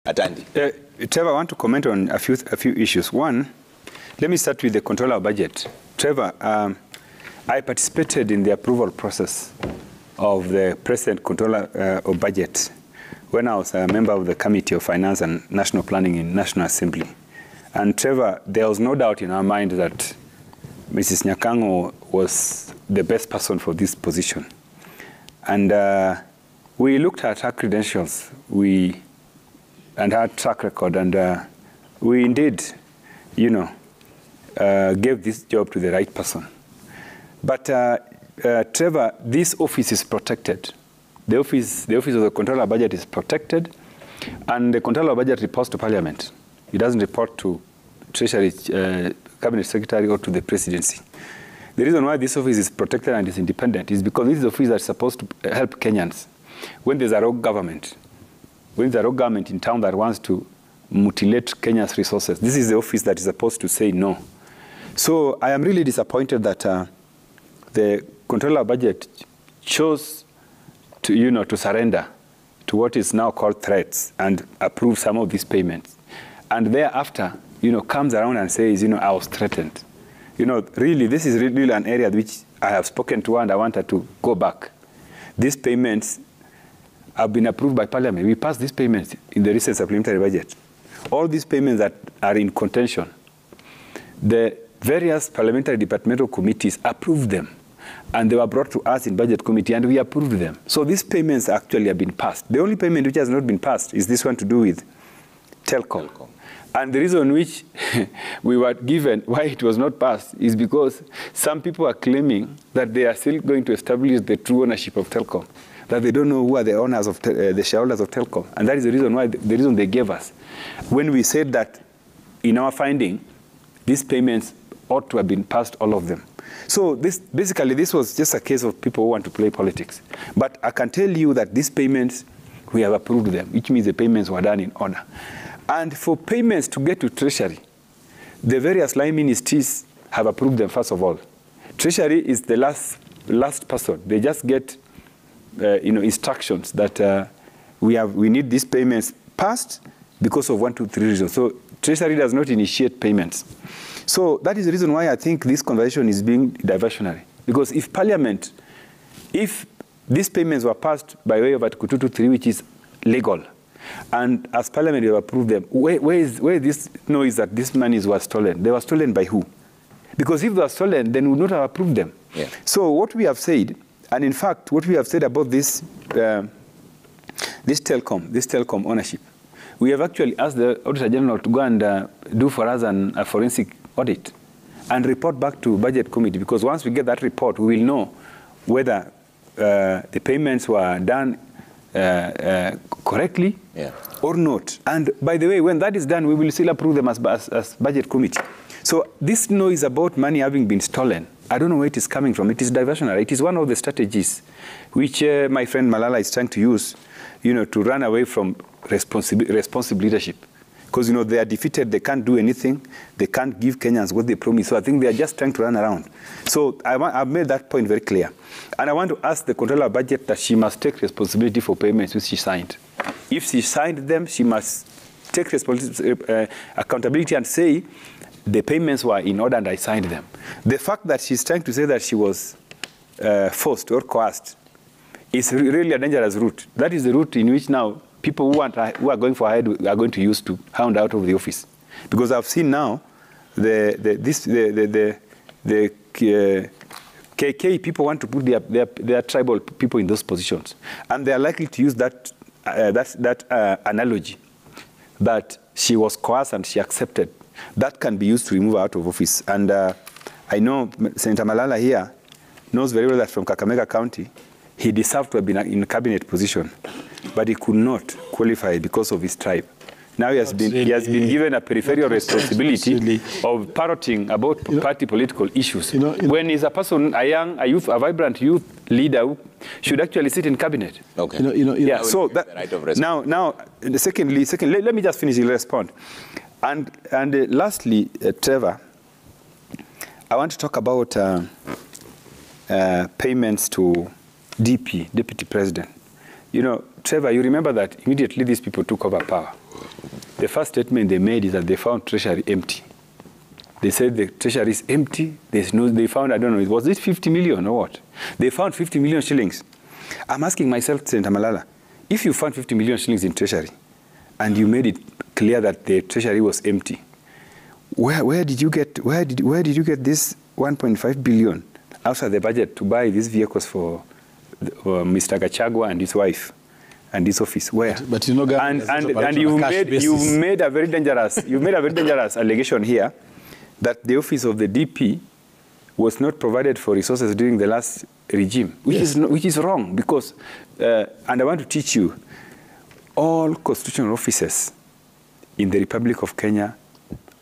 Atandi. Trevor, I want to comment on a few issues. One, let me start with the controller of budget. Trevor, I participated in the approval process of the President Controller of Budget when I was a member of the Committee of Finance and National Planning in National Assembly. And Trevor, there was no doubt in our mind that Mrs. Nyakango was the best person for this position. And we looked at her credentials and her track record, and we indeed, gave this job to the right person. But Trevor, this office is protected. The office of the Controller of Budget is protected, and the Controller of Budget reports to Parliament. It doesn't report to Treasury, Cabinet Secretary, or to the Presidency. The reason why this office is protected and is independent is because this is the office that's supposed to help Kenyans. When there's a rogue government, in town that wants to mutilate Kenya's resources, this is the office that is supposed to say no. So I am really disappointed that the Controller of Budget chose to surrender to what is now called threats and approve some of these payments. And thereafter, comes around and says, I was threatened. Really, this is really an area which I have spoken to and I wanted to go back. These payments have been approved by Parliament. We passed these payments in the recent supplementary budget. All these payments that are in contention, the various parliamentary departmental committees approved them, and they were brought to us in Budget Committee, and we approved them. So these payments actually have been passed. The only payment which has not been passed is this one to do with Telcom. And the reason which we were given why it was not passed is because some people are claiming that they are still going to establish the true ownership of Telcom, that they don't know who are the owners of the shareholders of Telcom. And that is the reason why, the reason they gave us. When we said that in our finding, these payments ought to have been passed, all of them. So basically, this was just a case of people who want to play politics. But I can tell you that these payments, we have approved them, which means the payments were done in order. And for payments to get to Treasury, the various line ministries have approved them, first of all. Treasury is the last person. They just get instructions that we need these payments passed because of 1, 2, 3 reasons. So Treasury does not initiate payments. So that is the reason why I think this conversation is being diversionary. Because if Parliament, if these payments were passed by way of Article 223, which is legal, and as Parliament have approved them, where is this noise that these monies were stolen? They were stolen by who? Because if they were stolen, then we would not have approved them. Yeah. So what we have said, and in fact, what we have said about this Telcom ownership, we have actually asked the Auditor General to go and do for us a forensic audit and report back to Budget Committee, because once we get that report, we will know whether the payments were done correctly or not. And by the way, when that is done, we will still approve them as Budget Committee. So this noise about money having been stolen, I don't know where it is coming from. It is diversionary. It is one of the strategies which my friend Malala is trying to use, to run away from responsible leadership. Because, they are defeated, they can't do anything, they can't give Kenyans what they promised. So I think they are just trying to run around. So I've made that point very clear. And I want to ask the Controller of Budget that she must take responsibility for payments which she signed. If she signed them, she must take accountability and say, the payments were in order and I signed them. The fact that she's trying to say that she was forced or coerced is really a dangerous route. That is the route in which now people who are going for hide are going to use to hound out of the office. Because I've seen now the KK people want to put their tribal people in those positions. And they are likely to use that analogy that she was coerced and she accepted. That can be used to remove her out of office. And I know Senator Malala here knows very well that from Kakamega County, he deserved to have been in a cabinet position, but he could not qualify because of his tribe. Now he has been given a peripheral responsibility of parroting about party political issues. When he's a person, a vibrant youth leader who should actually sit in cabinet. Okay. Yeah. So that, secondly, let me just finish and respond. And lastly, Trevor, I want to talk about payments to Deputy President. Trevor, you remember that immediately these people took over power. the first statement they made is that they found Treasury empty. They said the Treasury is empty. There's no, they found, I don't know, was it 50 million or what? They found 50 million shillings. I'm asking myself, Senator Malala, if you found 50 million shillings in Treasury and you made it clear that the Treasury was empty, where did you get this 1.5 billion outside the budget to buy these vehicles for Mr. Gachagua and his wife and his office? Where? But you know, and you've made a very dangerous allegation here that the office of the DP was not provided for resources during the last regime, which is wrong, because and I want to teach you, all constitutional offices in the Republic of Kenya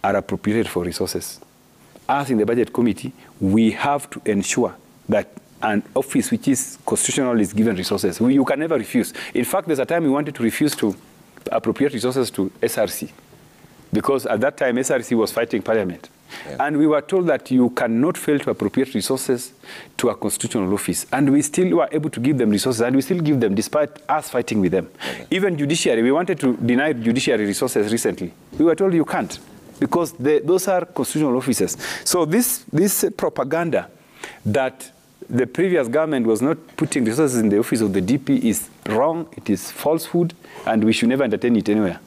are appropriated for resources. As in the budget committee, we have to ensure that an office which is constitutional is given resources. You can never refuse. In fact, there's a time we wanted to refuse to appropriate resources to SRC, because at that time SRC was fighting Parliament. Yeah. And we were told that you cannot fail to appropriate resources to a constitutional office. And we still were able to give them resources, and we still give them despite us fighting with them. Okay. Even judiciary, we wanted to deny judiciary resources recently. We were told you can't, because those are constitutional offices. So this propaganda that the previous government was not putting resources in the office of the DP is wrong, it is falsehood, and we should never entertain it anywhere.